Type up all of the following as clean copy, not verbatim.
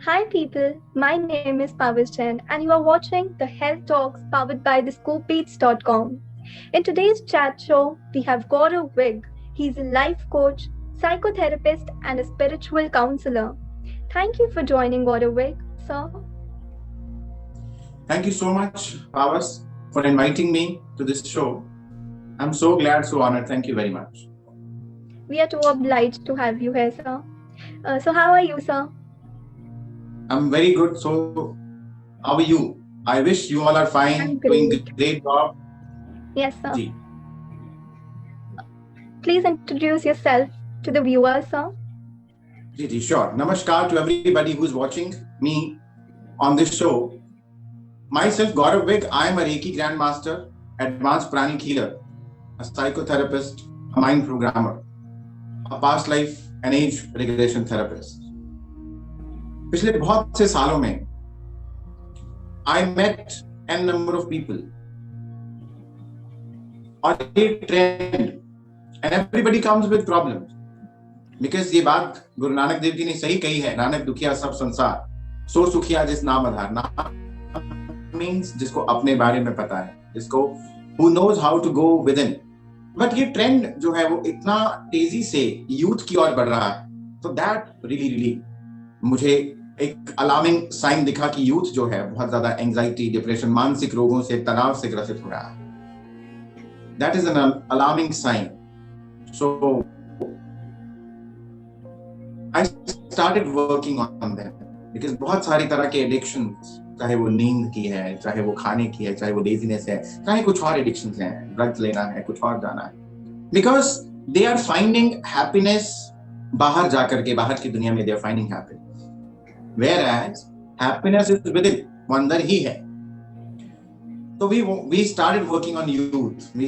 Hi people, my name is Pavis Chen and you are watching the Health Talks powered by thescoopbeats.com. In today's chat show, we have Gaurav Vig. He's a life coach, psychotherapist and a spiritual counselor. Thank you for joining Gaurav Vig, sir. Thank you so much, Pavas, for inviting me to this show. I'm so glad, so honored. Thank you very much. We are too obliged to have you here, sir. So how are you, sir? I'm very good. So, how are you? I wish you all are fine, I'm doing great. great job. Yes, sir. Ji. Please introduce yourself to the viewers, sir. Sure. Namaskar to everybody who's watching me on this show. Myself, Gaurav Vig, I am a Reiki Grandmaster, Advanced Pranic Healer, a psychotherapist, a mind programmer, a past life and age regression therapist. पिछले बहुत से सालों में I met n number of people और ये trend and everybody comes with problems because ये बात गुरु नानक देव जी ने सही कही है, नानक दुखिया सब संसार, सो सुखिया जिस नाम आधार. नाम means जिसको अपने बारे में पता है, जिसको who knows how to go within. But ये ट्रेंड जो है वो इतना तेजी से यूथ की ओर बढ़ रहा है, तो दैट रियली मुझे एक अलार्मिंग साइन दिखा कि यूथ जो है बहुत ज्यादा एंजाइटी, डिप्रेशन, मानसिक रोगों से, तनाव से ग्रसित हो रहा है. That is an alarming sign. So I started working on that because बहुत सारी तरह के एडिक्शंस, चाहे वो नींद की है, चाहे वो खाने की है, चाहे वो लेजीनेस है, चाहे कुछ और एडिक्शंस हैं, ड्रग्स लेना है, कुछ और जाना है, because they are finding happiness बाहर जाकर के, बाहर की दुनिया में they are finding happiness, whereas happiness is within, वो अंदर ही है. तो we started working on youth. We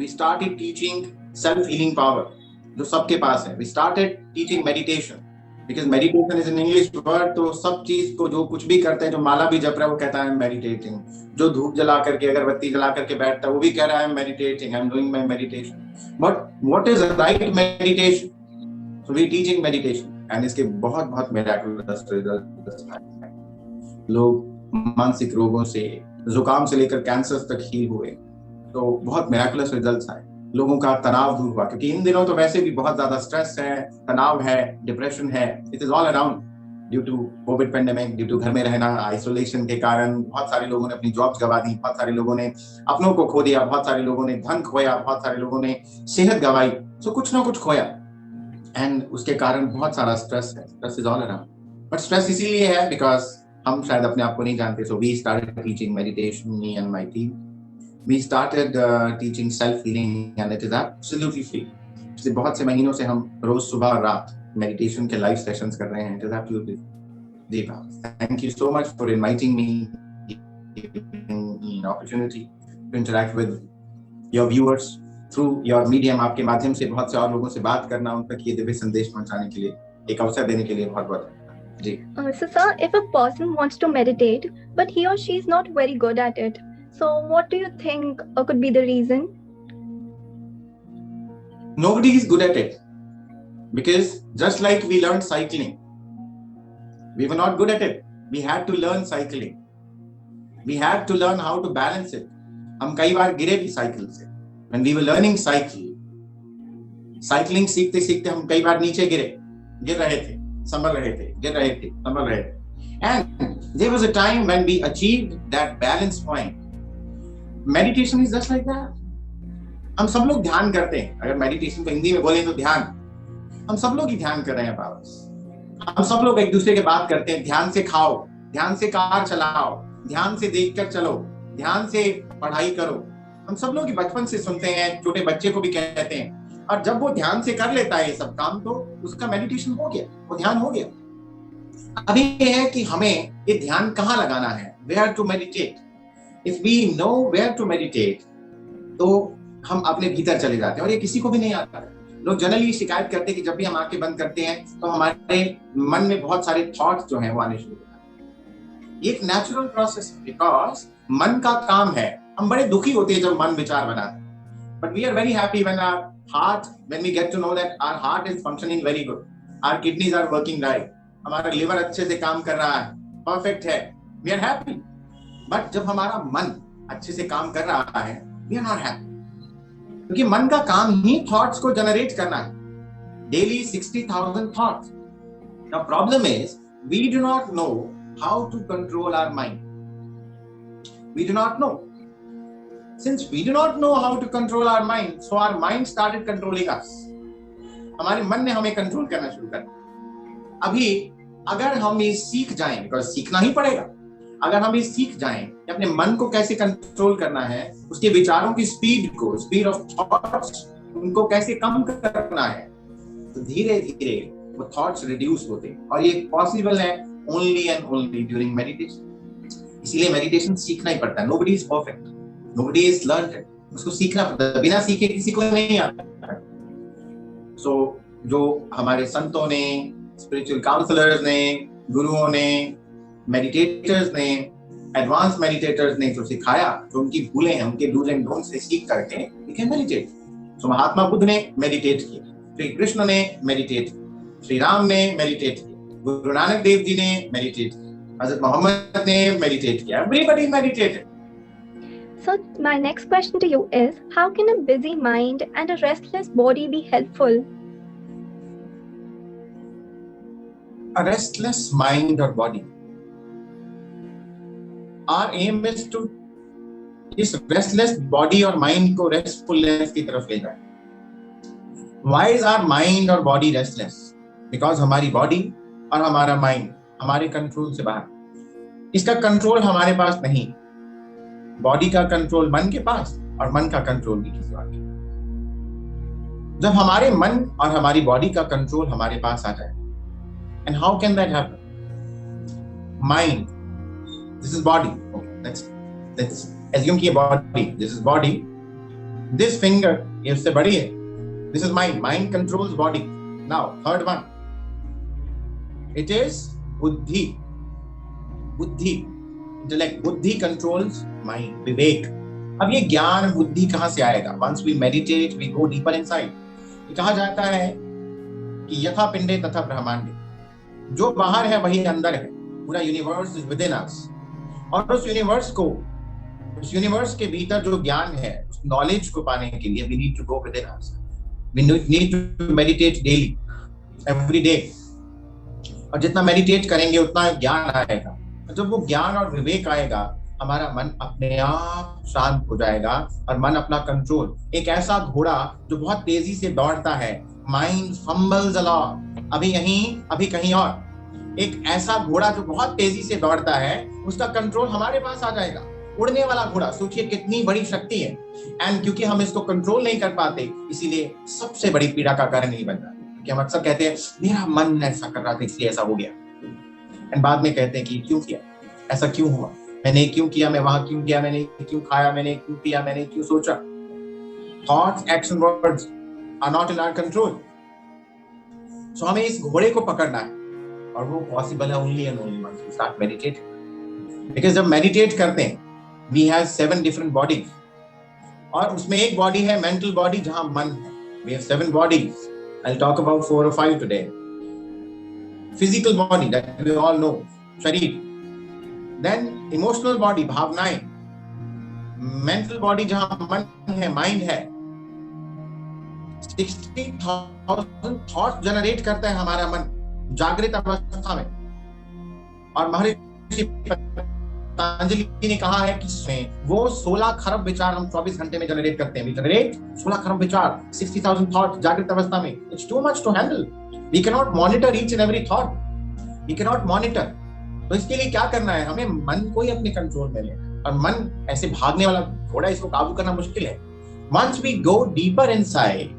started teaching self-healing power जो सबके पास है. We started teaching meditation because meditation is an English word. तो सब चीज को जो कुछ भी करते हैं, जो माला भी जप रहा है वो कहता है I'm meditating. जो धूप जला करके, अगरबत्ती जला करके बैठता है वो भी कह रहा है I'm meditating, I'm doing my meditation. But what is right meditation? So we teaching meditation. And इसके बहुत बहुत मिरेकुलस रिजल्ट्स आए. लोग मानसिक रोगों से, जुकाम से लेकर कैंसर तक हील हुए. तो बहुत मिरेकुलस रिजल्ट्स आए. लोगों का तनाव दूर हुआ, क्योंकि इन दिनों तो वैसे भी बहुत ज्यादा स्ट्रेस है, तनाव है, डिप्रेशन है. It is all around due to Covid pandemic, due to घर में रहना, आइसोलेशन के कारण बहुत सारे लोगों ने अपनी जॉब्स गवा दी, बहुत सारे लोगों ने अपनों को खो दिया, बहुत सारे लोगों ने धन खोया, बहुत सारे लोगों ने सेहत गवाई. सो कुछ ना कुछ खोया एंड उसके कारण बहुत सारा स्ट्रेस है. Stress is all around. But stress इसीलिए है बिकॉज हम शायद अपने आप को नहीं जानते. So we started teaching meditation, me and my team. We started teaching self healing and it is absolutely free. पिछले बहुत से महीनों से हम रोज सुबह और रात मेडिटेशन के लाइव सेशंस कर रहे हैं. इट इज एब्सोल्युटली जी. Thank you so much for inviting me, an opportunity to interact with your viewers through your medium. आपके माध्यम से बहुत से और लोगों से बात करना, उन तक ये दिव्य संदेश पहुंचाने के लिए, एक अवसर देने के लिए बहुत बहुत जी. So sir, if a person wants to meditate but he or she is not very good at it, so what do you think could be the reason? Nobody is good at it because just like we learned cycling, we were not good at it. We had to learn cycling. We had to learn how to balance it. हम कई बार गिरे भी cycle से. When we were learning cycling सीखते सीखते हम कई बार नीचे गिर रहे थे, संभल रहे थे, गिर रहे थे, संभल रहे थे. And there was a time when we achieved that balance point. Meditation is just like that. हम सब लोग ध्यान करते हैं. अगर मेडिटेशन को हिंदी में बोले तो ध्यान, हम सब लोग ही ध्यान कर रहे हैं पास. हम सब लोग एक दूसरे के बात करते हैं. ध्यान से खाओ, ध्यान से कार चलाओ, ध्यान से देखकर चलो, ध्यान से पढ़ाई करो. हम सब लोग बचपन से सुनते हैं, छोटे बच्चे को भी कहते हैं. और जब वो ध्यान से कर लेता है ये सब काम, तो उसका मेडिटेशन हो गया, वो ध्यान हो गया. अभी ये है कि हमें ये ध्यान कहाँ लगाना है, where to meditate. If we know where to meditate, तो हम अपने भीतर चले जाते हैं. और ये किसी को भी नहीं आता. लोग जनरली शिकायत करते हैं कि जब भी हम आंखें बंद करते हैं तो हमारे मन में बहुत सारे थॉट्स जो हैं वो आने शुरू होते हैं. ये एक नेचुरल प्रोसेस, बिकॉज मन का काम है. हम बड़े दुखी होते हैं जब मन विचार बनाते हैं, but we are very happy when our heart, when we get to know that our heart is functioning very good, our kidneys are working right, हमारा लिवर अच्छे से काम कर रहा है, परफेक्ट है, वी आर हैप्पी। बट जब हमारा मन अच्छे से काम कर रहा है, वी आर नॉट हैप्पी, क्योंकि मन का काम ही थॉट्स को जनरेट करना है, daily 60,000 thoughts. The problem is we do not know how to control our mind, we do not know. Since we do not know how to control our mind, so our mind started controlling us. हमारे मन ने हमें control करना शुरू कर दिया। अभी अगर हम ये सीख जाएं, बिकॉज सीखना ही पड़ेगा, अगर हम ये सीख जाएं कि अपने मन को कैसे कंट्रोल करना है, उसके विचारों की स्पीड को, स्पीड ऑफ थॉट्स, उनको कैसे कम करना है, तो धीरे धीरे वो थॉट्स रिड्यूस होते हैं। और ये पॉसिबल है only and only during meditation. इसीलिए मेडिटेशन सीखना ही पड़ता है। Nobody is perfect, nobody is learned it, उसको सीखना पड़ता है, बिना सीखे किसी को नहीं आता। सो जो हमारे संतों ने, स्पिरिचुअल काउंसलर्स ने, गुरुओं ने, मेडिटेटर्स ने, एडवांस मेडिटेटर्स ने जो सिखाया, जो उनकी भूलें हैं, उनके डूज एंड डोंट्स से सीख करके वी कैन मेडिटेट। सो महात्मा बुद्ध ने मेडिटेट किया, श्री कृष्ण ने मेडिटेट किया, श्री राम ने मेडिटेट किया, गुरु नानक देव जी ने मेडिटेट किया, हजरत मोहम्मद ने मेडिटेट किया, everybody meditated. So my next question to you is, how can a busy mind and a restless body be helpful? A restless mind or body. Our aim is to इस restless body और mind को restfulness की तरफ ले जाए। Why is our mind or body restless? Because हमारी body और हमारा mind हमारे कंट्रोल से बाहर। इसका कंट्रोल हमारे पास नहीं। बॉडी का कंट्रोल मन के पास और मन का कंट्रोल भी किसी और के। जब हमारे मन और हमारी बॉडी का कंट्रोल हमारे पास आ जाए, and how can that happen? Mind, this is body, let's assume कि body, this is body, this finger ये उससे बड़ी है, this is mind, mind controls body. Now third one, it is बुद्धि, बुद्धि, इंटेलेक्ट, बुद्धि कंट्रोल्स माइंड, विवेक। अब ये ज्ञान बुद्धि कहां से आएगा? Once we meditate we go deeper inside. ये कहा जाता है कि यथा पिंडे तथा ब्रह्मांडे, जो बाहर है वही अंदर है, पूरा यूनिवर्स इज विद इन अस। और उस यूनिवर्स के भीतर जो ज्ञान है, उस नॉलेज को पाने के लिए we need to go within us, we need to meditate daily, every day. और जितना मेडिटेट करेंगे उतना ज्ञान आएगा। जब वो ज्ञान और विवेक आएगा, हमारा मन अपने आप शांत हो जाएगा और मन अपना कंट्रोल, एक ऐसा घोड़ा जो बहुत तेजी से दौड़ता है, माइंड फंबल्स अलॉट, अभी यहीं अभी कहीं और, एक ऐसा घोड़ा जो बहुत तेजी से दौड़ता है, उसका कंट्रोल हमारे पास आ जाएगा। उड़ने वाला घोड़ा, सोचिए कितनी बड़ी शक्ति है। एंड क्योंकि हम इसको कंट्रोल नहीं कर पाते, इसीलिए सबसे बड़ी पीड़ा का कारण नहीं बन रहा। क्योंकि हम अक्सर कहते हैं मेरा मन ऐसा कर रहा था इसलिए ऐसा हो गया, एंड बाद में कहते हैं कि क्यों किया, ऐसा क्यों हुआ, मैंने क्यों किया, मैं वहां क्यों गया, मैंने क्यों खाया, मैंने क्यों पिया, मैंने क्यों सोचा। Thoughts, action, words are not in our control. So हमें इस घोड़े को पकड़ना है, और वो पॉसिबल है only and only once we start meditating. Because जब मेडिटेट करते हैं, वी हैव 7 डिफरेंट बॉडीज, और उसमें एक बॉडी है मेंटल बॉडी जहां मन है। We have 7 bodies, I will talk about 4 or 5 today. Physical body that we all know, शरीर, then emotional body, भावनाएं, mental body जहां मन है, माइंड है। 60,000 थॉट्स जनरेट करता है हमारा मन जागृत अवस्था में। और महर्षि पतंजलि ने कहा है कि वो 16 खरब विचार हम 24 घंटे में जनरेट करते हैं। We generate 16 खरब विचार, 60,000 थॉट्स जागृत अवस्था में। It's too much to handle. We cannot monitor each and every thought. We cannot monitor. तो इसके लिए क्या करना है? हमें मन को ही अपने कंट्रोल में लेना। और मन ऐसे भागने वाला घोड़ा, इसको काबू करना मुश्किल है। Once we go deeper inside,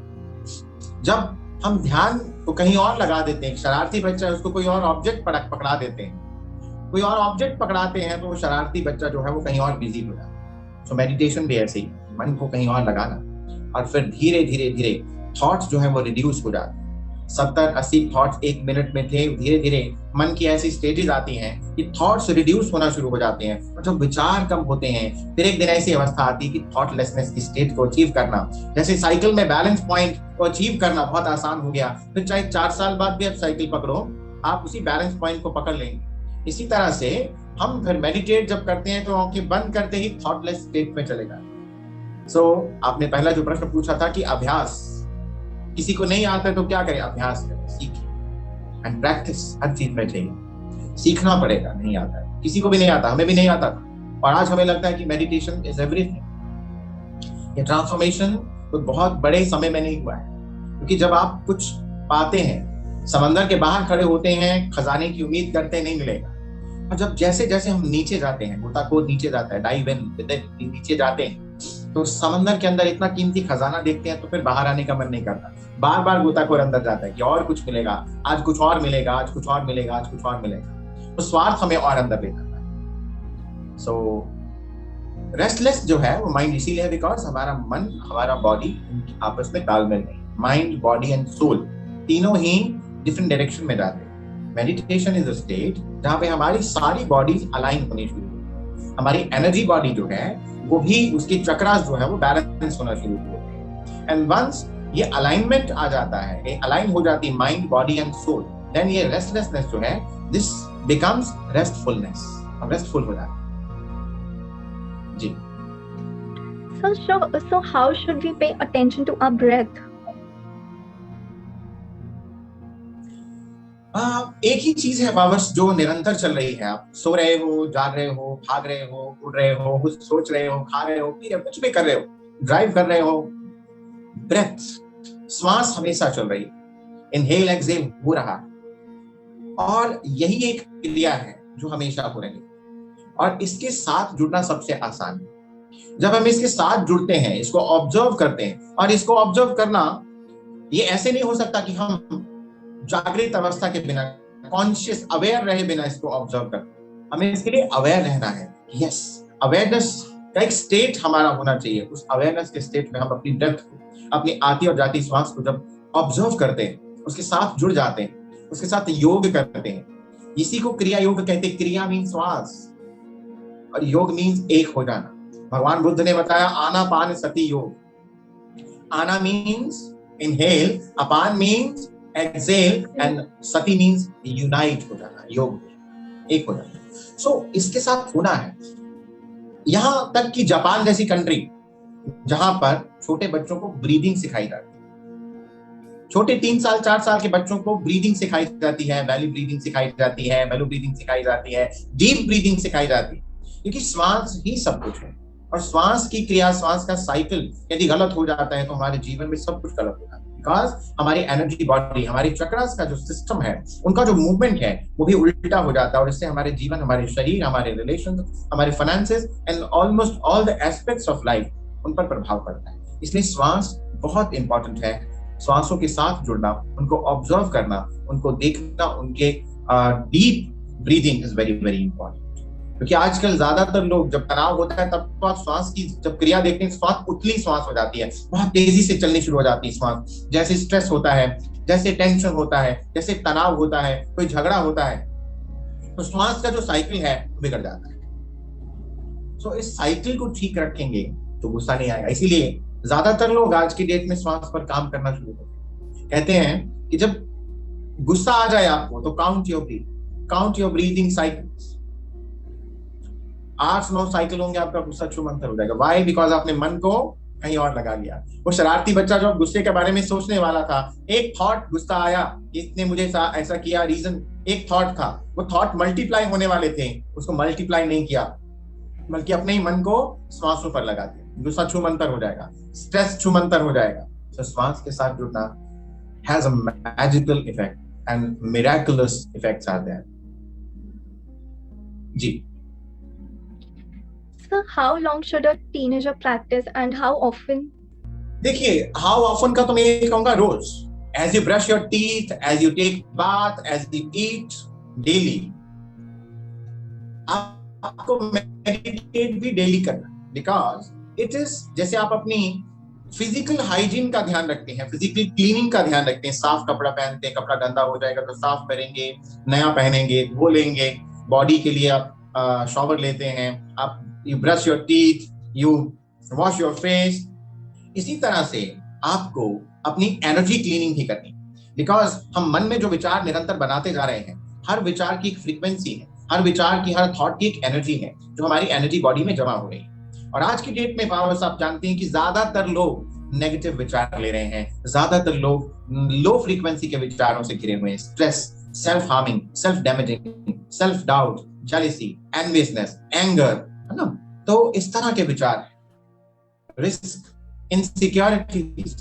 जब हम ध्यान को कहीं और लगा देते हैं, शरारती बच्चा है उसको कोई और ऑब्जेक्ट पकड़ा देते हैं, कोई और ऑब्जेक्ट पकड़ाते हैं, तो वो शरारती बच्चा जो है वो कहीं और बिजी हो जाता है। सो मेडिटेशन भी ऐसे ही, मन को कहीं और लगाना, और फिर धीरे धीरे धीरे थॉट्स जो है वो रिड्यूस हो जाते हैं। 70-80 थॉट्स 1 मिनट में थे, धीरे धीरे मन की ऐसी स्टेजेस आती हैं कि थॉट्स रिड्यूस होना शुरू हो जाते हैं, और जब विचार कम होते हैं, फिर एक दिन ऐसी अवस्था आती है कि थॉटलेसनेस की स्टेट को अचीव करना, जैसे साइकिल में बैलेंस पॉइंट को अचीव करना बहुत आसान हो गया। फिर चाहे 4 साल बाद भी आप साइकिल पकड़ो, आप उसी बैलेंस पॉइंट को पकड़ लेंगे। इसी तरह से हम फिर मेडिटेट जब करते हैं तो आंखें बंद करते ही थॉटलेस स्टेट में चले जाते। सो आपने पहला जो प्रश्न पूछा था कि अभ्यास, किसी को नहीं आता है तो क्या करें? अभ्यास करें, सीखें। एंड प्रैक्टिस हर चीज में चाहिए, सीखना पड़ेगा। नहीं आता है, किसी को भी नहीं आता, हमें भी नहीं आता था, और आज हमें लगता है कि मेडिटेशन इज एवरीथिंग। ये ट्रांसफॉर्मेशन तो बहुत बड़े समय में नहीं हुआ है, क्योंकि जब आप कुछ पाते हैं, समंदर के बाहर खड़े होते हैं, खजाने की उम्मीद करते नहीं मिलेगा, और जब जैसे जैसे हम नीचे जाते हैं, गोताखोर नीचे जाता है, डाइव इन नीचे जाते हैं, तो समंदर के अंदर इतना कीमती खजाना देखते हैं तो फिर बाहर आने का मन नहीं करता। बार बार गोताखोर अंदर जाता है कि और कुछ मिलेगा, आज कुछ और मिलेगा, आज कुछ और मिलेगा, आज कुछ और मिलेगा। तो स्वार्थ हमें और अंदर ले जाता है। सो रेस्टलेस जो है वो माइंड इसीलिए है बिकॉज हमारा मन, हमारा बॉडी आपस में तालमेल नहीं। माइंड, बॉडी एंड सोल तीनों ही डिफरेंट डायरेक्शन में जाते हैं। मेडिटेशन इज अ स्टेट जहां पे हमारी सारी बॉडीज अलाइन होनी शुरू होती है। हमारी एनर्जी बॉडी जो है वो भी, उसकी चक्रास जो है वो बैलेंस होना शुरू होते हैं। एंड वंस ये अलाइनमेंट आ जाता है, ये अलाइन हो जाती है mind, body and soul, then ये रेस्टलेसनेस जो है दिस बिकम्स रेस्टफुलनेस, हम रेस्टफुल हो जाते हैं। जी। So how should we pay attention to our breath? एक ही चीज है पावर्स जो निरंतर चल रही है। आप सो रहे हो, जाग रहे हो, भाग रहे हो, उड़ रहे हो, कुछ सोच रहे हो, खा रहे हो, पी रहे हो, कुछ भी कर रहे हो, ड्राइव कर रहे हो, ब्रेथ, श्वास हमेशा चल रही है। इनहेल एक्सहेल हो रहा है, और यही एक क्रिया है जो हमेशा हो रही है, और इसके साथ जुड़ना सबसे आसान है। जब हम इसके साथ जुड़ते हैं, इसको ऑब्जर्व करते हैं, और इसको ऑब्जर्व करना ये ऐसे नहीं हो सकता कि हम जागृत अवस्था के बिना, कॉन्शियस अवेयर रहे बिना इसको ऑब्जर्व करते। हमें इसके लिए अवेयर रहना है। यस, अवेयरनेस का एक स्टेट हमारा होना चाहिए। उस अवेयरनेस के स्टेट में हम अपनी ब्रेथ को, अपनी आती और जाती श्वास को जब ऑब्जर्व करते हैं, उसके साथ जुड़ जाते हैं, उसके साथ योग करते हैं, इसी को क्रिया योग कहते हैं। क्रिया मीन्स श्वास और योग मीन्स एक हो जाना। भगवान बुद्ध ने बताया आनापान सति योग। आना मीन्स इनहेल, अपान मीन्स एक्सेल, एंड सती मीन्स यूनाइट हो जाना, योग में एक हो जाना। सो इसके साथ होना है। यहां तक कि जापान जैसी कंट्री जहां पर छोटे बच्चों को ब्रीदिंग सिखाई जाती है, छोटे 3 साल 4 साल के बच्चों को ब्रीदिंग सिखाई जाती है, वैली ब्रीदिंग सिखाई जाती है, मेलो ब्रीदिंग सिखाई जाती है, डीप ब्रीदिंग सिखाई जाती है, क्योंकि श्वास ही सब कुछ है। और श्वास की क्रिया, श्वास का साइकिल यदि गलत हो जाता है तो हमारे जीवन में सब कुछ गलत हो जाता है। बिकॉज हमारी एनर्जी बॉडी, हमारी चक्रास का जो सिस्टम है, उनका जो मूवमेंट है वो भी उल्टा हो जाता है, और इससे हमारे जीवन, हमारे शरीर, हमारे रिलेशन, हमारे finances and almost all the aspects of life उन पर प्रभाव पड़ता है। इसलिए श्वास बहुत इंपॉर्टेंट है। श्वासों के साथ जुड़ना, उनको ऑब्जर्व करना, उनको देखना, उनके deep breathing is very very important. क्योंकि आजकल ज्यादातर लोग जब तनाव होता है तब तो आप श्वास की जब क्रिया देखते हैं, श्वास उतली श्वास हो जाती है, बहुत तेजी से चलनी शुरू हो जाती है श्वास। जैसे स्ट्रेस होता है, जैसे टेंशन होता है, जैसे तनाव होता है, कोई झगड़ा होता है, तो श्वास का जो साइकिल है बिगड़ जाता है। सो इस साइकिल को ठीक रखेंगे तो गुस्सा नहीं आएगा। इसीलिए ज्यादातर लोग आज की डेट में श्वास पर काम करना शुरू करते हैं। कहते हैं कि जब गुस्सा आ जाए आपको तो count your breathing cycles. 8-9 cycle होंगे, आपका गुस्सा छूमंतर हो जाएगा। वाई? बिकॉज आपने मन को कहीं और लगा लिया। वो शरारती बच्चा जो गुस्से के बारे में सोचने वाला था, एक थॉट गुस्सा आया, इसने मुझे ऐसा किया, रीजन एक थॉट था, वो थॉट मल्टीप्लाई होने वाले थे, उसको मल्टीप्लाई नहीं किया, बल्कि अपने ही मन को श्वासों पर लगा दिया। गुस्सा छूमंतर हो जाएगा, स्ट्रेस छूमंतर हो जाएगा। तो श्वास के साथ जुड़ना has a magical effect and miraculous effects are there. जी। So how long should a teenager practice and how often? देखिए, हाउ ऑफन का तो मैं ये कहूंगा रोज। As you brush your teeth, as you take bath, as you eat daily. आपको meditate भी डेली करना, बिकॉज इट इज जैसे आप अपनी फिजिकल हाइजीन का ध्यान रखते हैं, फिजिकल क्लीनिंग का ध्यान रखते हैं। साफ कपड़ा पहनते हैं, कपड़ा गंदा हो जाएगा तो साफ करेंगे, नया पहनेंगे, धो लेंगे। बॉडी के लिए आप शॉवर लेते हैं, आप you brush your teeth, you wash your face। इसी तरह से आपको अपनी एनर्जी क्लीनिंग भी करनी। बिकॉज हम मन में जो विचार निरंतर बनाते जा रहे हैं, हर विचार की एक फ्रीक्वेंसी है, हर विचार की, हर थॉट की एक एनर्जी है जो हमारी एनर्जी बॉडी में जमा हो रही है। और आज की डेट में पावर्स आप जानते हैं कि ज्यादातर लोग नेगेटिव विचार ले रहे हैं, ज्यादातर लोग लो फ्रीक्वेंसी के विचारों से घिरे हुए हैं। Stress, self harming, self damaging, self doubt, jealousy, enviousness, anger, है ना। तो इस तरह के विचार, रिस्क, इनसिक्योरिटीज,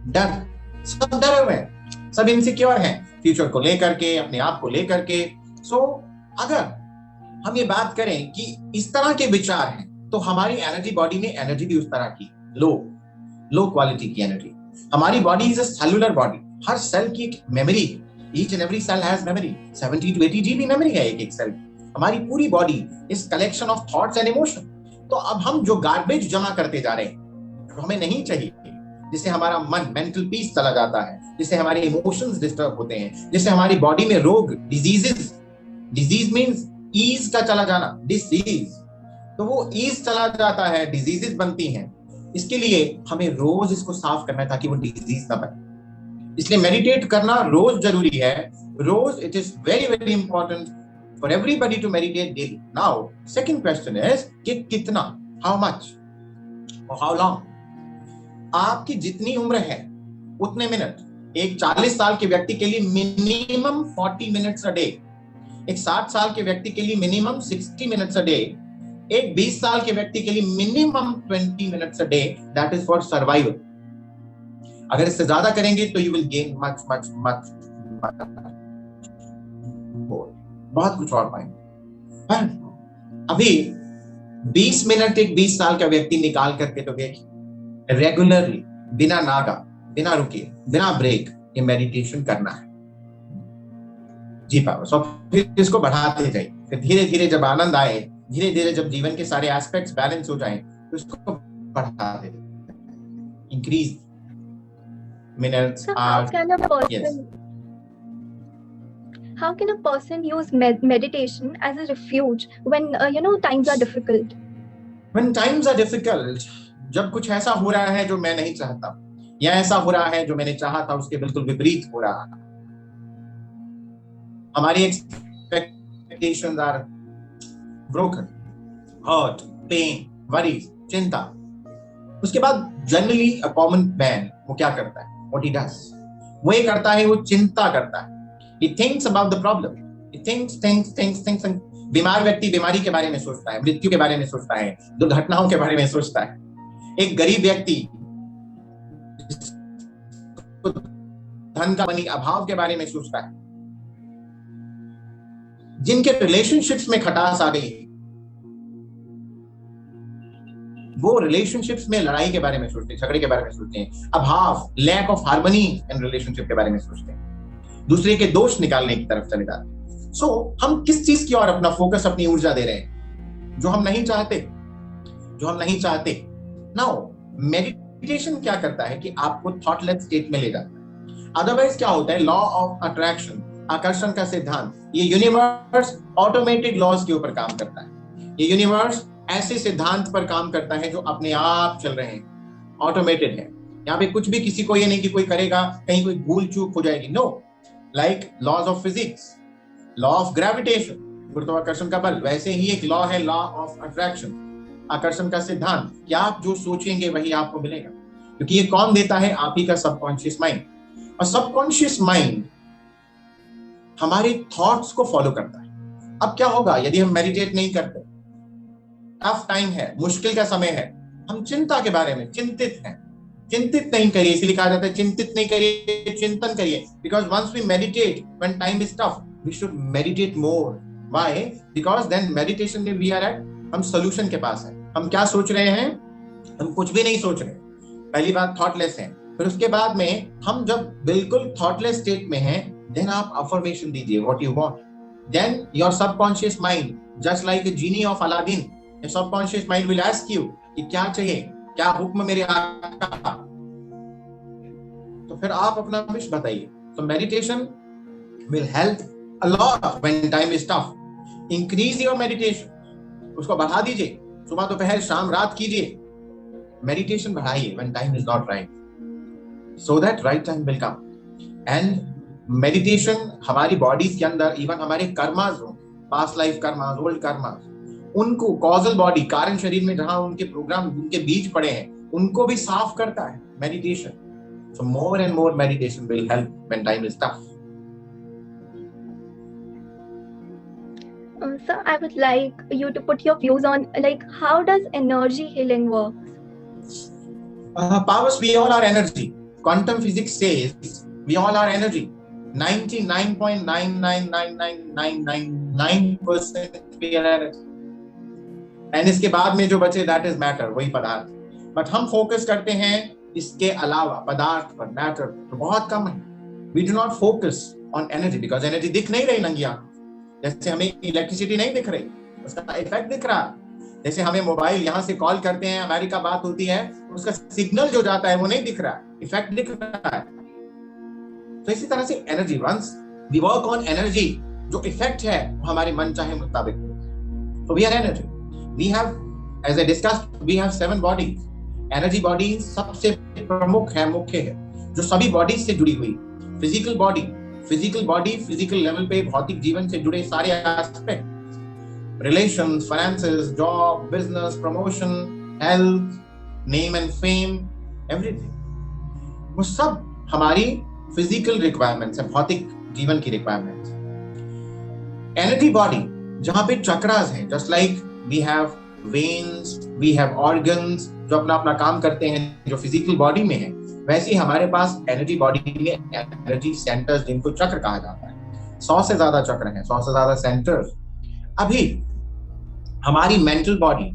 डर, सब डरे हुए हैं, सब इनसिक्योर हैं फ्यूचर को लेकर के, अपने आप को लेकर के। सो अगर हम ये बात करें कि इस तरह के विचार हैं, तो हमारी एनर्जी बॉडी में एनर्जी भी उस तरह की लो क्वालिटी की एनर्जी। हमारी body is a cellular body, हर सेल की एक memory, each and every cell has memory, 70 to 80 GB memory है एक सेल की। हमारी पूरी body is collection of thoughts and emotion. तो अब हम जो गार्बेज जमा करते जा रहे हैं, जो हमें नहीं चाहिए, जिससे हमारा मन, मेंटल पीस चला जाता है, जिससे हमारे इमोशंस डिस्टर्ब होते हैं, जिससे हमारी बॉडी में रोग, डिजीज मींस ईज का चला जाना, डिसीज, तो वो ईज चला जाता है, डिजीजेस बनती हैं। इसके लिए हमें रोज इसको साफ करना है ताकि वो डिजीज ना बने। इसलिए मेडिटेट करना रोज जरूरी है, रोज। It is very very important for everybody to meditate daily. Now second question is कि कितना, हाउ मच और हाउ लॉन्ग। आपकी जितनी उम्र है उतने मिनट। एक 40 साल के व्यक्ति के लिए मिनिमम 40 मिनट्स अ डे, एक 60 साल के व्यक्ति के लिए मिनिमम 60 मिनट्स अ डे, एक 20 साल के व्यक्ति के लिए minimum 20 minutes a day, that is for survival. अगर इससे ज्यादा करेंगे तो you will gain much much much बहुत कुछ और पाएंगे। अभी 20 मिनट एक 20 साल का व्यक्ति निकाल करके तो देखिए, रेगुलरली, बिना नागा, बिना रुके, बिना ब्रेक, ये मेडिटेशन करना है जी पावर। सो फिर इसको बढ़ाते जाइए, फिर धीरे धीरे जब आनंद आए, धीरे धीरे जब जीवन के सारे एस्पेक्ट्स बैलेंस हो जाएं, तो इसको बढ़ाते जाइए, increase minutes, How can a person yes. how can a person use meditation as a refuge when times are difficult? When times are difficult, जब कुछ ऐसा हो रहा है जो मैं नहीं चाहता, या ऐसा हो रहा है जो मैंने चाहा था उसके बिल्कुल विपरीत हो रहा है, हमारी expectations are broken, hurt, pain, worries, चिंता। उसके बाद जनरली अ कॉमन मैन वो क्या करता है, व्हाट ही डज, वो ये करता है, वो चिंता करता है। He thinks about the problem. He thinks. बीमार व्यक्ति बीमारी के बारे में सोचता है, मृत्यु के बारे में सोचता है, दुर्घटनाओं के बारे में सोचता है। एक गरीब व्यक्ति धन का बनी अभाव के बारे में सोचता है। जिनके रिलेशनशिप्स में खटास आ गई, वो रिलेशनशिप्स में लड़ाई के बारे में सोचते हैं, झगड़े के बारे में सोचते हैं, अभाव, lack of harmony in relationship के बारे में सोचते हैं, दूसरे के दोष निकालने की तरफ चले जाते हैं। सो हम किस चीज की ओर अपना फोकस, अपनी ऊर्जा दे रहे हैं, जो हम नहीं चाहते। नाउ मेडिटेशन क्या करता है कि आपको थॉटलेस स्टेट में ले जाता है। अदरवाइज क्या होता है, लॉ ऑफ अट्रैक्शन, आकर्षण का सिद्धांत, ये यूनिवर्स ऑटोमेटेड लॉज के ऊपर काम करता है। ये यूनिवर्स ऐसे सिद्धांत पर काम करता है जो अपने आप चल रहे हैं, ऑटोमेटेड है। यहाँ पे कुछ भी किसी को ये नहीं कि कोई करेगा कहीं कोई भूल चूक हो जाएगी, no. Like laws of physics, law of gravitation, गुरुत्वाकर्षण का बल, वैसे ही एक लॉ है लॉ ऑफ अट्रैक्शन, आकर्षण का सिद्धांत, कि आप जो सोचेंगे वही आपको मिलेगा। क्योंकि ये कौन देता है, आप ही का सबकॉन्शियस माइंड। और सबकॉन्शियस माइंड हमारे थॉट्स को फॉलो करता है। अब क्या होगा यदि हम मेडिटेट नहीं करते, टफ टाइम है, मुश्किल का समय है, हम चिंता के बारे में चिंतित हैं, चिंतित नहीं करिए, इसलिए कहा जाता है चिंतित नहीं करिए, चिंतन करिए। Because once we meditate when time is tough, we should meditate more. Why? Because then meditation में वी आर एट, हम सोल्यूशन के पास है। हम क्या सोच रहे हैं, हम कुछ भी नहीं सोच रहे। पहली बात थॉटलेस है। फिर उसके बाद में हम जब बिल्कुल थॉटलेस स्टेट में हैं, देन आप अफर्मेशन दीजिए what you want. Then your subconscious mind, just like a genie of Aladdin, your subconscious mind will ask you कि क्या चाहिए, क्या हुक्म मेरे आका। तो फिर आप अपना विश बताइए। तो meditation will help a lot when time is tough. Increase your meditation. उसको बढ़ा दीजिए, सुबह दोपहर शाम रात कीजिए। मेडिटेशन बढ़ाइए when time is not right, so that right time will come. And meditation हमारी बॉडीज के अंदर, इवन हमारे कर्मास हो, past life karmas, old karmas, उनको कॉजल बॉडी, कारण शरीर में जहां उनके प्रोग्राम, उनके बीज पड़े हैं, उनको भी साफ करता है meditation. So more and more meditation will help when time is tough. So I would like you to put your views on like how does energy healing works? Powers, we all are energy. Quantum physics says we all are energy. 99.9999999% we are energy. And इसके बाद में जो बचे that is matter, वही पदार्थ. But हम focus करते हैं इसके अलावा पदार्थ पर, मैटर तो बहुत कम है. We do not focus on energy because energy दिख नहीं रही नंगी आंखों. जैसे हमें इलेक्ट्रिसिटी नहीं दिख रही, उसका इफेक्ट दिख रहा है. जैसे हमें मोबाइल यहाँ से कॉल करते हैं, अमेरिका बात होती है, उसका सिग्नल जो जाता है वो नहीं दिख रहा है, इफेक्ट दिख रहा है. तो इसी तरह से energy, once we work on energy, जो इफेक्ट है वो हमारे मन चाहे मुताबिक. तो we are energy. We have, as I discussed, we have 7 bodies. Energy body सबसे प्रमुख है, मुख्य है, जो सभी बॉडीज से जुड़ी हुई. फिजिकल बॉडी, फिजिकल लेवल पे भौतिक जीवन से जुड़े सारे aspect, relations, finances, job, business, promotion, health, name and fame, everything, वो सब हमारी फिजिकल रिक्वायरमेंट्स है, भौतिक जीवन की रिक्वायरमेंट्स. एनर्जी बॉडी जहां पे चक्रास हैं, just like we have veins, we have organs जो अपना अपना काम करते हैं, जो फिजिकल बॉडी में है, वैसे ही हमारे पास एनर्जी बॉडी में एनर्जी सेंटर्स, जिनको चक्र कहा जाता है, 100 से ज्यादा चक्र हैं, 100 से ज्यादा सेंटर्स. अभी हमारी मेंटल बॉडी,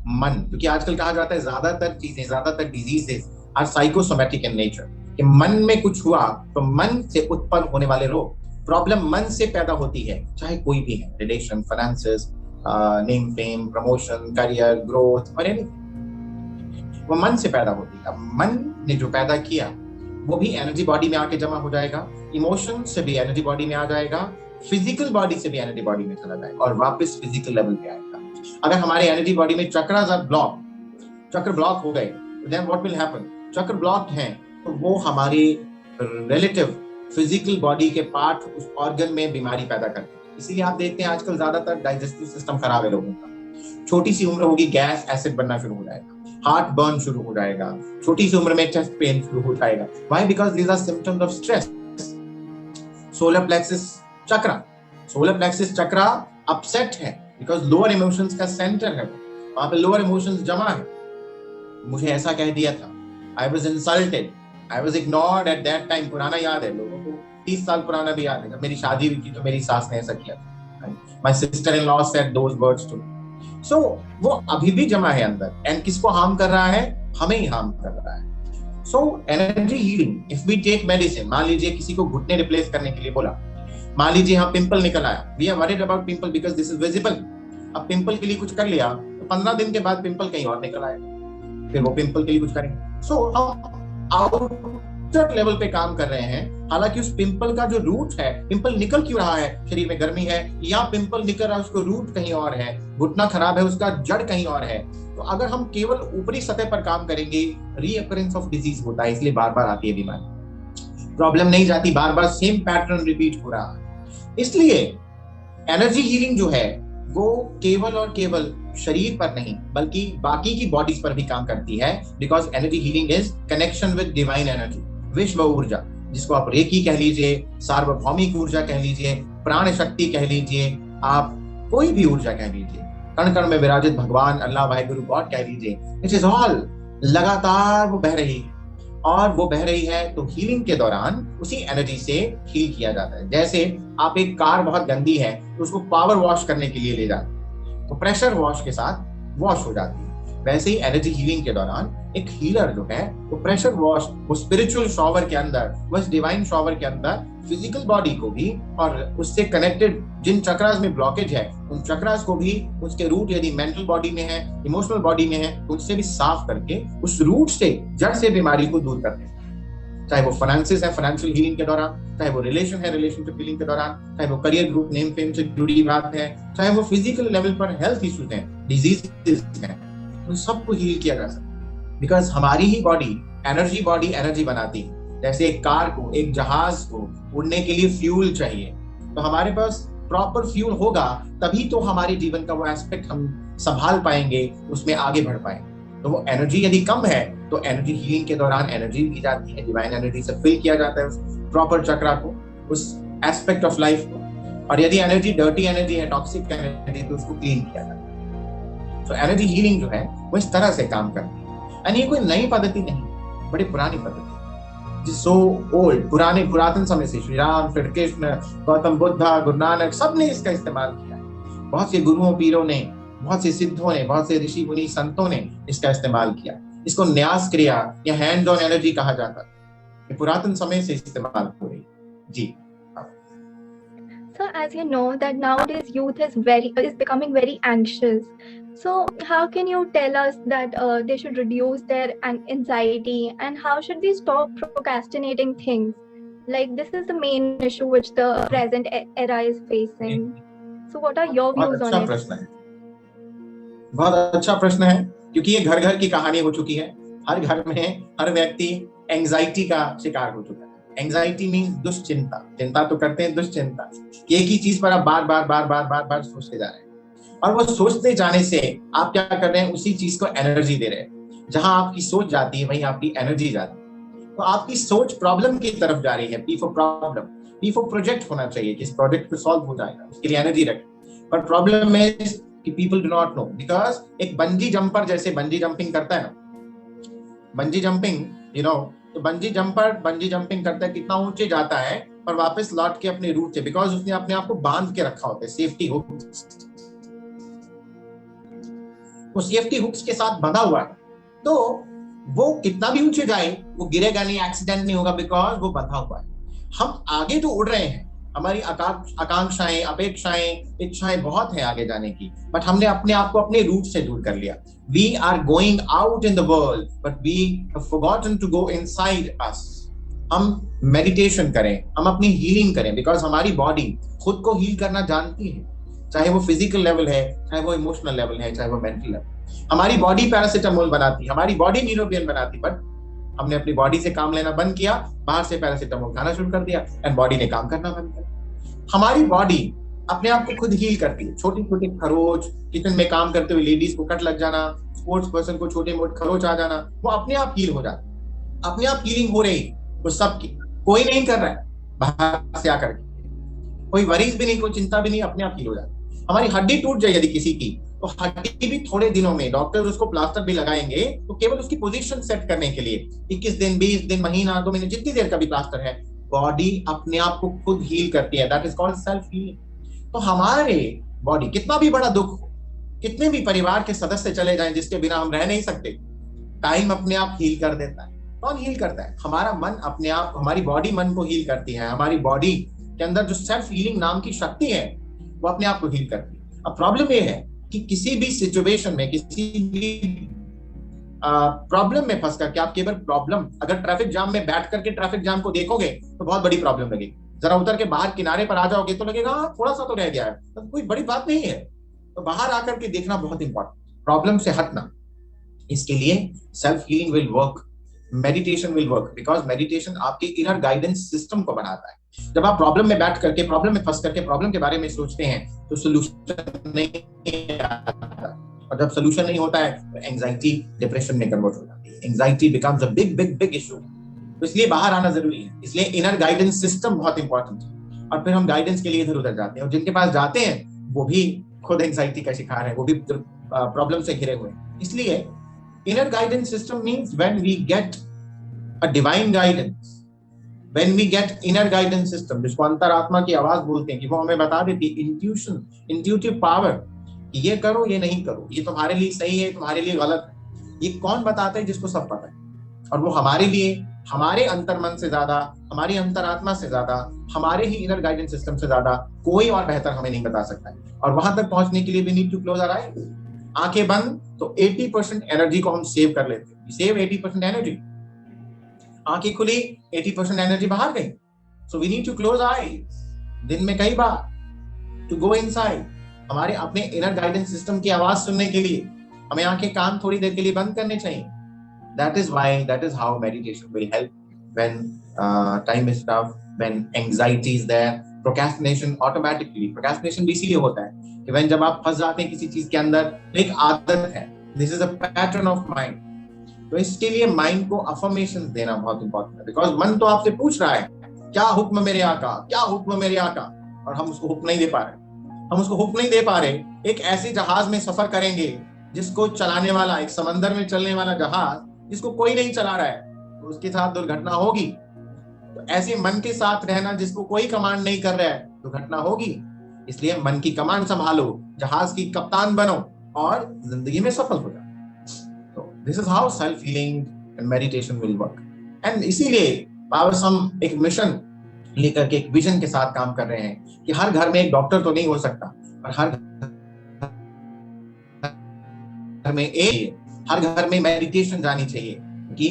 मन, क्योंकि आजकल कहा जाता है ज्यादातर चीजें, ज्यादातर diseases are psychosomatic in nature, कि मन में कुछ हुआ तो मन से उत्पन्न होने वाले रोग, प्रॉब्लम मन से पैदा होती है, चाहे कोई भी है, relation, finances, name, fame, promotion, career, growth और एनीथिंग, वो मन से पैदा होती है. अब मन ने जो पैदा किया वो भी एनर्जी बॉडी में आके जमा हो जाएगा, इमोशन से भी एनर्जी बॉडी में आ जाएगा, फिजिकल बॉडी से भी एनर्जी बॉडी में चला जाएगा और वापस फिजिकल लेवल पे आएगा. अगर हमारे एनर्जी बॉडी में चक्रास आर ब्लॉक, चक्र ब्लॉक हो गए, देन व्हाट विल हैपन? चक्र ब्लॉक्ड हैं तो वो हमारी रिलेटिव फिजिकल बॉडी के पार्ट, उस ऑर्गन में बीमारी पैदा करते हैं. इसीलिए आप देखते हैं आजकल ज्यादातर डाइजेस्टिव सिस्टम खराब है लोगों का. छोटी सी उम्र होगी, गैस एसिड बनना शुरू हो जाएगा, हार्ट बर्न शुरू हो जाएगा, छोटी सी उम्र में चेस्ट पेन शुरू हो जाएगा. Why? Because these are symptoms of stress. Solar plexus chakra upset है बिकॉज़ लोअर इमोशंस का सेंटर है, वहां पे लोअर इमोशंस जमा है. मुझे ऐसा कह दिया था, I was insulted, I was ignored at that time. पुराना याद है लोगों को, 30 साल पुराना भी याद है. जब मेरी शादी हुई थी तो मेरी सास ने ऐसा किया था. My sister in law said those words to me. So वो अभी भी जमा है अंदर, एंड किसको हार्म कर रहा है? हमें ही हार्म कर रहा है. So energy healing, if we take medicine, मान लीजिए किसी को घुटने रिप्लेस करने के लिए बोला, मान लीजिए यहाँ पिंपल निकल आया, we are worried about pimple because this is visible. अब पिंपल के लिए कुछ कर लिया तो 15 दिन के बाद पिंपल कहीं और निकल आएगा, फिर वो पिंपल के लिए कुछ करेंगे. सो हम आउटर लेवल पे काम कर रहे हैं, हालांकि उस पिंपल का जो रूट है, पिंपल निकल क्यों रहा है? शरीर में गर्मी है, या पिंपल निकल रहा है उसको रूट कहीं और है, घुटना खराब है उसका जड़ कहीं और है. तो अगर हम केवल ऊपरी सतह पर काम करेंगे, रीअकरेंस ऑफ डिजीज होता है, इसलिए बार बार आती है बीमारी, प्रॉब्लम नहीं जाती, बार बार सेम पैटर्न रिपीट हो रहा है. इसलिए एनर्जी हीलिंग जो है वो केवल और केवल शरीर पर नहीं बल्कि बाकी की बॉडीज पर भी काम करती है, because energy healing is connection with divine energy, विश्व ऊर्जा, जिसको आप रेकी कह लीजिए, सार्वभौमिक ऊर्जा कह लीजिए, प्राण शक्ति कह लीजिए, आप कोई भी ऊर्जा कह लीजिए, कण कण में विराजित भगवान, अल्लाह, वाहिगुरु, गॉड कह लीजिए. इट इज ऑल लगातार वो बह रही है, और वो बह रही है तो हीलिंग के दौरान उसी एनर्जी से हील किया जाता है. जैसे आप एक कार बहुत गंदी है तो उसको पावर वॉश करने के लिए ले जाते हैं तो प्रेशर वॉश के साथ वॉश हो जाती है. वैसे ही एनर्जी हीलिंग के दौरान एक हीलर जो है वो प्रेशर वॉश, वो स्पिरिचुअल शॉवर के अंदर, वो डिवाइन शॉवर के अंदर फिजिकल बॉडी को भी और उससे कनेक्टेड जिन चक्रास में ब्लॉकेज है उन चक्रास को भी, उसके रूट यदि मेंटल बॉडी में है, इमोशनल बॉडी में है, उससे भी साफ करके उस रूट से, जड़ से बीमारी को दूर करते हैं. चाहे वो फाइनेंसेस है, फाइनेंशियल हीलिंग के दौरान, चाहे वो रिलेशन है, रिलेशनशिप हीलिंग के दौरान, चाहे वो करियर, ग्रुप, नेम, फेम से जुड़ी बात है, चाहे वो फिजिकल लेवल पर हेल्थ इश्यूज हैं, डिजीजेस हैं, उन सबको हील किया जा सकता है. बिकॉज हमारी ही बॉडी एनर्जी बनाती है. जैसे एक कार को, एक जहाज को उड़ने के लिए फ्यूल चाहिए, तो हमारे पास प्रॉपर फ्यूल होगा तभी तो हमारे जीवन का वो एस्पेक्ट हम संभाल पाएंगे, उसमें आगे बढ़ पाएंगे। तो वो एनर्जी यदि कम है तो एनर्जी हीलिंग के दौरान एनर्जी दी जाती है, डिवाइन एनर्जी से फिल किया जाता है उस प्रॉपर चक्रा को, उस एस्पेक्ट ऑफ लाइफ को। और यदि एनर्जी डर्टी एनर्जी है, टॉक्सिक एनर्जी, तो उसको क्लीन किया जाता है। तो एनर्जी हीलिंग जो है वो इस तरह से काम करती है। यानी ये कोई नई पद्धति नहीं, बड़ी पुरानी पद्धति, सो ओल्ड, पुरातन समय से श्री राम, फिर कृष्ण, गौतम बुद्धा, गुरु नानक, सबने इसका इस्तेमाल किया है। बहुत से गुरुओं पीरों ने, बहुत से सिद्धों ने, बहुत से ऋषि मुनि संतों ने इसका इस्तेमाल किया। इसको न्यास क्रिया या हैंड ऑन एनर्जी कहा जाता है। ये पुरातन समय से इस्तेमाल हो रही जी। So as you know that nowadays youth is becoming very anxious. So how can you tell us that they should reduce their anxiety, and how should they stop procrastinating things? Like this is the main issue which the present era is facing. So what are your बहुत views अच्छा on it? प्रश्न है, बहुत अच्छा प्रश्न है, क्योंकि ये घर घर की कहानी हो चुकी है। हर घर में हर व्यक्ति एंजाइटी का शिकार हो चुका है। एंजाइटी मीन्स दुश्चिंता, चिंता तो करते हैं, दुश्चिंता, एक ही चीज पर आप बार बार बार बार बार बार सोचते जा रहे हैं, और वो सोचते जाने से आप क्या कर रहे हैं, उसी चीज को एनर्जी दे रहे हैं। जहां आपकी सोच जाती है वहीं आपकी एनर्जी जाती है। तो आपकी सोच प्रॉब्लम की तरफ जा रही है, P for problem, P for project होना चाहिए कि इस प्रोजेक्ट को सॉल्व हो जाएगा, उसके लिए एनर्जी रखें। पर प्रॉब्लम है कि people do not no, because एक बंजी जंपर जैसे बंजी जंपिंग करता है ना, बंजी जंपिंग यू नो, तो बंजी जंपर बंजी जंपिंग करता है, कितना ऊंचे जाता है पर वापस लौट के अपने रूट से, बिकॉज उसने अपने आप को बांध के रखा होता है सेफ्टी हुक्स, वो सेफ्टी हुक्स के साथ बंधा हुआ है। तो वो कितना भी ऊंचे जाए वो गिरेगा नहीं, एक्सीडेंट नहीं होगा, बिकॉज वो बंधा हुआ है। हम आगे तो उड़ रहे हैं, हमारी आकांक्षाएं, अपेक्षाएं, इच्छाएं बहुत है आगे जाने की, बट हमने अपने आप को अपने रूट से दूर कर लिया। We are going out in the world, but we have forgotten to go inside us. हम मेडिटेशन करें, हम अपनी हीलिंग करें, बिकॉज हमारी बॉडी खुद को हील करना जानती है, चाहे वो फिजिकल लेवल है, चाहे वो इमोशनल लेवल है, चाहे वो मेंटल लेवल। हमारी बॉडी पैरासिटामोल बनाती है, हमारी बॉडी न्यूरोबियन बनाती है, बट हमने अपनी बॉडी से काम लेना बंद किया, बाहर से पैरासिटामोल खाना शुरू कर दिया, एंड बॉडी ने काम करना बंद कर दिया। हमारी बॉडी अपने आप को खुद हील करती है। छोटी छोटी खरोच, किचन में काम करते हुए लेडीज को कट लग जाना, स्पोर्ट्स पर्सन को छोटे मोटे खरोच आ जाना, वो अपने आप हील हो जाती, अपने आप हीलिंग हो रही, वो सबकी, कोई नहीं कर रहा है बाहर से आकर के, कोई वरीज भी नहीं, कोई चिंता भी नहीं, अपने आप हील हो जाती। हमारी हड्डी टूट जाए यदि किसी की, तो हड्डी भी थोड़े दिनों में डॉक्टर उसको प्लास्टर भी लगाएंगे, तो केवल उसकी पोजीशन सेट करने के लिए 21 दिन, 20 दिन, महीना, 2 महीने, जितनी देर का भी प्लास्टर है, बॉडी अपने आप को खुद हील करती है। That is called self healing. तो हमारे बॉडी कितना भी बड़ा दुख हो, कितने भी परिवार के सदस्य चले जाएं जिसके बिना हम रह नहीं सकते, टाइम अपने आप हील कर देता है। कौन हील करता है? हमारा मन अपने आप, हमारी बॉडी मन को हील करती है। हमारी बॉडी के अंदर जो सेल्फ हीलिंग नाम की शक्ति है वो अपने आप को हील करती है। अब प्रॉब्लम ये है कि किसी भी सिचुएशन में, किसी भी प्रॉब्लम में फंस करके आप केवल प्रॉब्लम, अगर ट्रैफिक जाम में बैठ करके ट्रैफिक जाम को देखोगे तो बहुत बड़ी प्रॉब्लम लगेगी। जरा उतर के बाहर किनारे पर आ जाओगे तो लगेगा थोड़ा सा तो रह गया है, तो कोई बड़ी बात नहीं है। तो बाहर आकर के देखना बहुत इंपॉर्टेंट, प्रॉब्लम से हटना। इसके लिए self healing will work, meditation will work, because meditation आपके इनर गाइडेंस सिस्टम को बनाता है। जब आप प्रॉब्लम में बैठ करके, प्रॉब्लम में फंस करके प्रॉब्लम के बारे में सोचते हैं तो सोल्यूशन नहीं आता, और जब सोल्यूशन नहीं होता है तो एंजाइटी डिप्रेशन में कन्वर्ट हो जाती है। Anxiety becomes a big big big issue. तो इसलिए बाहर आना जरूरी है। इसलिए इनर गाइडेंस सिस्टम बहुत इंपॉर्टेंट है। और फिर हम गाइडेंस के लिए इधर उधर जाते हैं, और जिनके पास जाते हैं वो भी खुद एंजाइटी का शिकार है, वो भी प्रॉब्लम से घिरे हुए हैं। इसलिए inner guidance system means when we get a divine guidance, when we get inner guidance system, जिसको अंतरात्मा की आवाज बोलते हैं, कि वो हमें बता देती है, इंट्यूशन, इंट्यूटिव पावर, ये करो, ये नहीं करो, ये तुम्हारे लिए सही है, तुम्हारे लिए गलत है। ये कौन बताता है? जिसको सब पता है। और वो हमारे लिए, हमारे अंतर्मन से ज्यादा, हमारी अंतरात्मा से ज्यादा, हमारे ही इनर गाइडेंस सिस्टम से ज्यादा कोई और बेहतर हमें नहीं बता सकता है। और वहां तक पहुंचने के लिए we need to close our eyes. आंखें बंद तो 80% एनर्जी को हम सेव कर लेते हैं। Save 80% energy. आंखें खुली, 80% एनर्जी बाहर गई। So we need to close eyes दिन में कई बार, टू गो इनसाइड। हमारे अपने इनर गाइडेंस सिस्टम की आवाज सुनने के लिए हमें आंखें कान थोड़ी देर के लिए बंद करने चाहिए। That is why, that is how meditation will help when time is tough, when anxiety is there, procrastination automatically, procrastination भी इसीलिए होता है कि when जब आप फंस जाते हैं किसी चीज के अंदर, एक आदत है, this is a pattern of mind, तो इसके लिए माइंड को अफर्मेशन देना बहुत इंपॉर्टेंट है, बिकॉज मन तो आपसे पूछ रहा है क्या हुक्म मेरे आका, क्या हुक्म मेरे आका, और हम उसको हुक्म नहीं दे पा रहे, हम उसको हुक्म नहीं दे पा रहे। एक ऐसे जहाज में सफर करेंगे जिसको चलाने वाला, एक समंदर में चलने वाला जहाज जिसको कोई नहीं चला रहा है, तो उसके साथ दुर्घटना होगी। तो ऐसे मन के साथ रहना जिसको कोई कमांड नहीं कर रहा है, दुर्घटना होगी। इसलिए मन की कमांड संभालो, जहाज की कप्तान बनो और जिंदगी में सफल हो जाओ। तो this is how self healing and meditation will work. And इसीलिए पावर्स हम एक मिशन लेकर के, एक विजन के साथ काम कर रहे हैं कि हर घर में एक डॉक्टर तो नहीं हो सकता, पर हर घर में मेडिटेशन जानी चाहिए, कि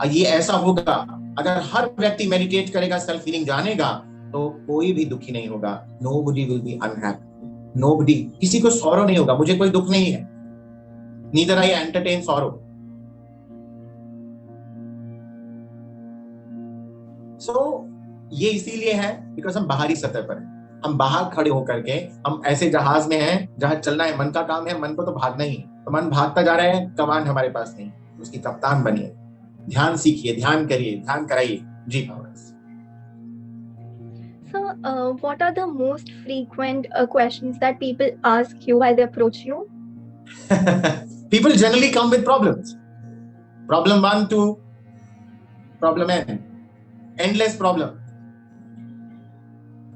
ये ऐसा होगा अगर हर व्यक्ति मेडिटेट करेगा, सेल्फ हीलिंग जानेगा, तो कोई भी दुखी नहीं होगा। Nobody will be unhappy, nobody, किसी को सॉरो नहीं होगा, मुझे कोई दुख नहीं है, नीदर आई एंटरटेन सॉरो। सो ये इसीलिए है बिकॉज हम बाहरी सतह पर हैं, हम बाहर खड़े होकर के हम ऐसे जहाज में हैं जहां चलना है, मन का काम है, मन को तो भागना ही है, तो मन भागता जा रहा है, कमान हमारे पास नहीं, उसकी कप्तान बनिए, ध्यान सीखिए, ध्यान करिए, ध्यान कराइए। जी powers. So, what are the most frequent questions that people ask you while they approach you? People generally come with problems. Problem 1 to problem n. Endless problem.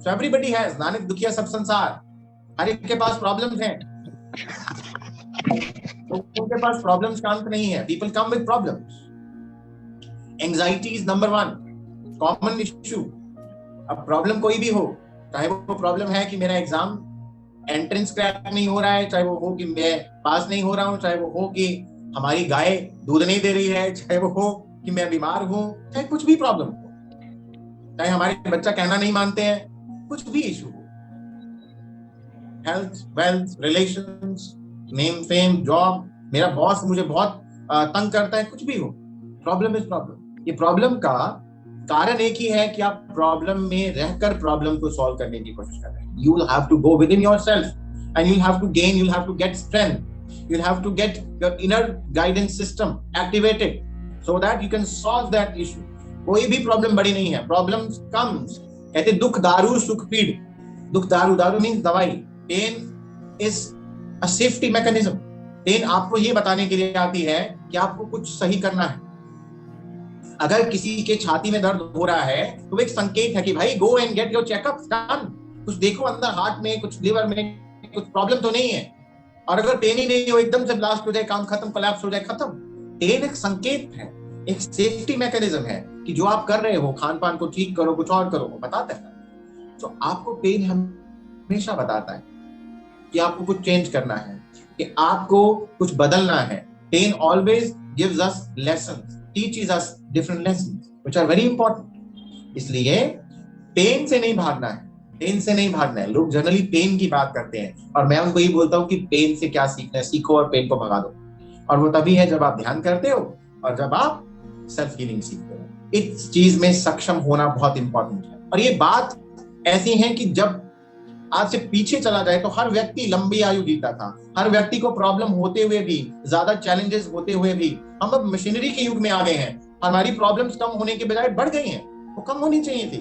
So everybody has, Nanak दुखिया सब संसार, हर एक के पास प्रॉब्लम्स हैं, तो उनके पास problems का अंत नहीं है। People come with problems. Anxiety is number 1 common issue. अब प्रॉब्लम कोई भी हो, चाहे वो प्रॉब्लम है कि मेरा एग्जाम एंट्रेंस क्रैक नहीं हो रहा है, चाहे वो हो कि मैं पास नहीं हो रहा हूँ, चाहे वो हो कि हमारी गाय दूध नहीं दे रही है, चाहे वो हो कि मैं बीमार हूँ, चाहे कुछ भी प्रॉब्लम हो, चाहे हमारे बच्चा कहना नहीं मानते हैं, कुछ भी इशू हो, health, wealth, relations, name, fame, job, मेरा बॉस मुझे बहुत तंग करता है, कुछ भी हो, प्रॉब्लम इज प्रॉब्लम। ये प्रॉब्लम का कारण एक ही है कि आप प्रॉब्लम में रहकर प्रॉब्लम को सॉल्व करने की कोशिश कर रहे हैं। You will have to go within yourself and you'll have to gain, you'll have to get strength, you'll have to get your inner guidance system activated so that you can solve that issue. कोई भी problem बड़ी नहीं है, problems comes, कहते दुख दारू सुख पीड़, दुख दारू, दारू मीन्स दवाई, pain is a safety mechanism. Pain आपको ये बताने के लिए आती है कि आपको कुछ सही करना है। अगर किसी के छाती में दर्द हो रहा है तो एक संकेत है कि भाई go and get your checkup done, कुछ देखो अंदर हार्ट में, कुछ लिवर में, कुछ प्रॉब्लम तो नहीं है। और अगर पेन ही नहीं हो, एकदम से ब्लास्ट हो जाए, काम खत्म, कोलैप्स हो जाए, खत्म। पेन एक संकेत है, एक सेफ्टी मैकेनिज्म है कि जो आप कर रहे हो, खान पान को ठीक करो, कुछ और करो, वो बताता है। तो आपको पेन हमेशा बताता है कि आपको कुछ चेंज करना है, कि आपको कुछ बदलना है। Pain always gives us lessons, teaches us different lessons which are very important। इसलिए पेन से नहीं भागना है, पेन से नहीं भागना है। लोग जनरली पेन की बात करते हैं और मैं उनको ये बोलता हूँ कि पेन से क्या सीखना है, सीखो और पेन को भगा दो। और वो तभी है जब आप ध्यान करते हो और जब आप सेल्फ हीलिंग सीखते हो। इस चीज में सक्षम होना बहुत इंपॉर्टेंट है। और ये बात ऐसी है कि जब आज से पीछे चला जाए तो हर व्यक्ति लंबी आयु जीता था, हर व्यक्ति को प्रॉब्लम होते हुए भी, ज्यादा चैलेंजेस होते हुए भी। हम अब मशीनरी के युग में आ गए हैं, हमारी प्रॉब्लम्स कम होने के बजाय बढ़ गई हैं, वो कम होनी चाहिए थी।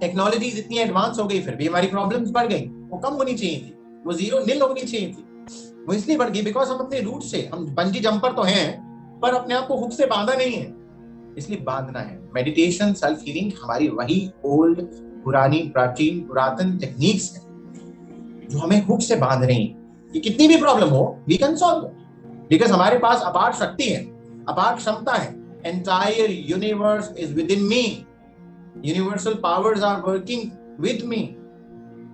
टेक्नोलॉजी इतनी एडवांस हो गई, फिर भी हमारी प्रॉब्लम्स बढ़ गई, वो कम होनी चाहिए थी, वो जीरो नील होनी चाहिए थी। वो इसलिए बढ़ गई बिकॉज हम अपने रूट से, हम बंजी जंपर तो हैं पर अपने आप को हुक से बांधा नहीं है, इसलिए बांधना है। मेडिटेशन, सेल्फ हीलिंग हमारी वही ओल्ड, पुरानी, प्राचीन, पुरातन टेक्निक्स हैं जो हमें हुक से बांध रही हैं कि कितनी भी प्रॉब्लम हो वी कैन सॉल्व, बिकॉज हमारे पास अपार शक्ति है, अपार क्षमता है। Entire universe is within me, universal powers are working with me,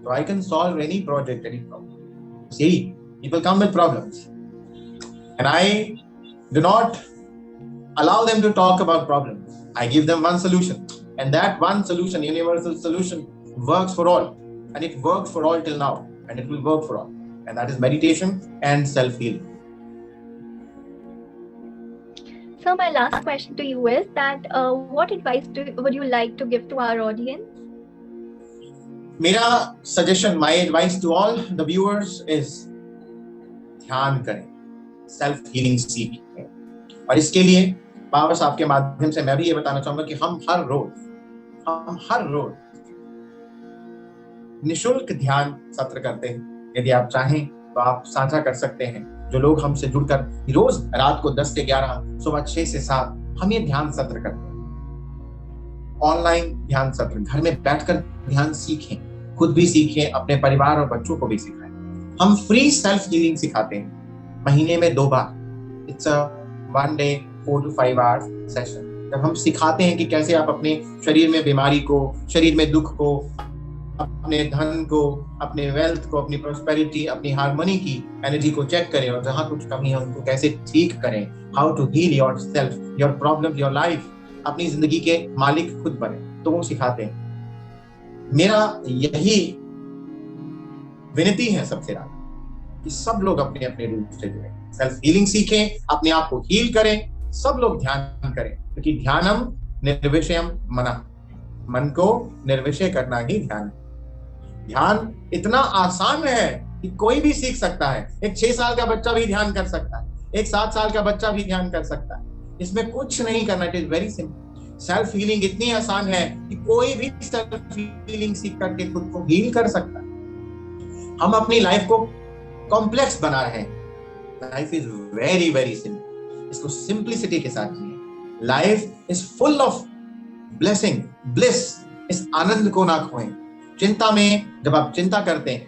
so I can solve any project, any problem. See, people come with problems and I do not allow them to talk about problems. I give them one solution, and that one solution, universal solution, works for all, and it works for all till now, and it will work for all, and that is meditation and self-healing. So my last question to you is that what advice would you like to give to our audience? मेरा सजेशन, my advice to all the viewers is ध्यान करें, self healing सीखें। और इसके लिए powers आपके माध्यम से मैं भी ये बताना चाहूंगा कि हम हर रोज निशुल्क ध्यान सत्र करते हैं। यदि आप चाहें तो आप साझा कर सकते हैं। जो लोग हमसे जुड़कर रोज रात को 10 से 11, सुबह 6 से 7 हम ये ध्यान सत्र करते हैं। ऑनलाइन ध्यान सत्र, घर में बैठकर ध्यान सीखें, खुद भी सीखें, अपने परिवार और बच्चों को भी सिखाएं। हम फ्री सेल्फ हीलिंग सिखाते हैं महीने में 2 बार। It's a 1 day 4 to 5 hours session. जब हम सिखाते हैं कि कैसे आप अपने शरीर में बीमारी को, शरीर में दुख को, अपने धन को, अपने वेल्थ को, अपनी प्रोस्पेरिटी, अपनी हार्मनी की एनर्जी को चेक करें और जहां कुछ कमी है उनको कैसे ठीक करें। How to heal yourself, your problem, your life. अपनी जिंदगी के मालिक खुद बने, तो वो सिखाते हैं। मेरा यही विनती है सबसे ज्यादा कि सब लोग अपने अपने रूप से जुड़े, सेल्फ हीलिंग सीखें, अपने आप को हील करें। सब लोग ध्यान करें, क्योंकि ध्यानम निर्विषयम मनः, मन को निर्विषय करना ही ध्यान है। ध्यान इतना आसान है कि कोई भी सीख सकता है। एक 6 साल का बच्चा भी ध्यान कर सकता है, एक 7 साल का बच्चा भी ध्यान कर सकता है। इसमें कुछ नहीं करना, it is very simple. Self healing इतनी आसान है कि कोई भी सेल्फ हीलिंग सीख करके खुद को हील कर सकता है। हम अपनी लाइफ को कॉम्प्लेक्स बना रहे हैं। Life is very very simple. इसको सिंप्लिसिटी के साथ जिए। Life is full of blessing, bliss. इस आनंद को ना खोएं। चिंता में जब आप चिंता करते हैं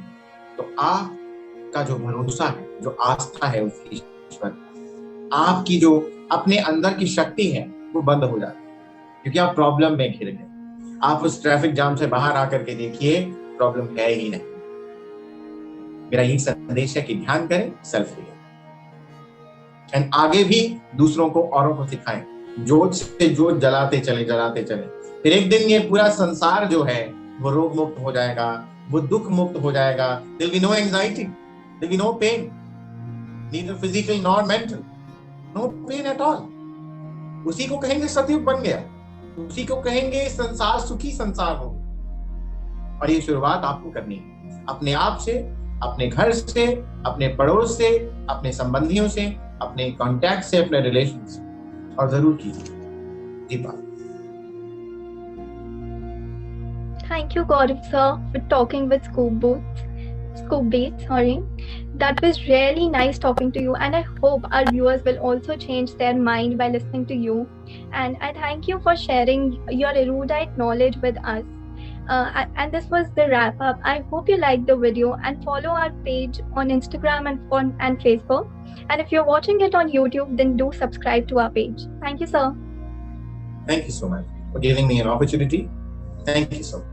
तो आपका जो भरोसा है, जो आस्था है उस ईश्वर, आपकी जो अपने अंदर की शक्ति है वो बंद हो जाती है, क्योंकि आप प्रॉब्लम में घिर गए। आप उस ट्रैफिक जाम से बाहर आकर के देखिए, प्रॉब्लम है ही नहीं। मेरा यही संदेश है कि ध्यान करें, सेल्फ हीलिंग, एंड आगे भी दूसरों को, औरों को सिखाएं। जोत से जोत जलाते चले। फिर एक दिन ये पूरा संसार जो है वो रोग मुक्त हो जाएगा, वो दुख मुक्त हो जाएगा। There'll be no anxiety, there'll be no pain, neither physical nor mental, no pain at all. उसी को कहेंगे सतयुग बन गया, उसी को कहेंगे संसार सुखी संसार हो। और ये शुरुआत आपको करनी है, अपने आप से, अपने घर से, अपने पड़ोस से, अपने संबंधियों से, अपने कॉन्टैक्ट से, अपने रिलेशन से, और जरूर कीजिए। Deepa. Thank you, Gaurav sir, for talking with Scoop Beats. That was really nice talking to you, and I hope our viewers will also change their mind by listening to you. And I thank you for sharing your erudite knowledge with us. And this was the wrap up. I hope you liked the video and follow our page on Instagram and Facebook. And if you're watching it on YouTube, then do subscribe to our page. Thank you, sir. Thank you so much for giving me an opportunity. Thank you so much.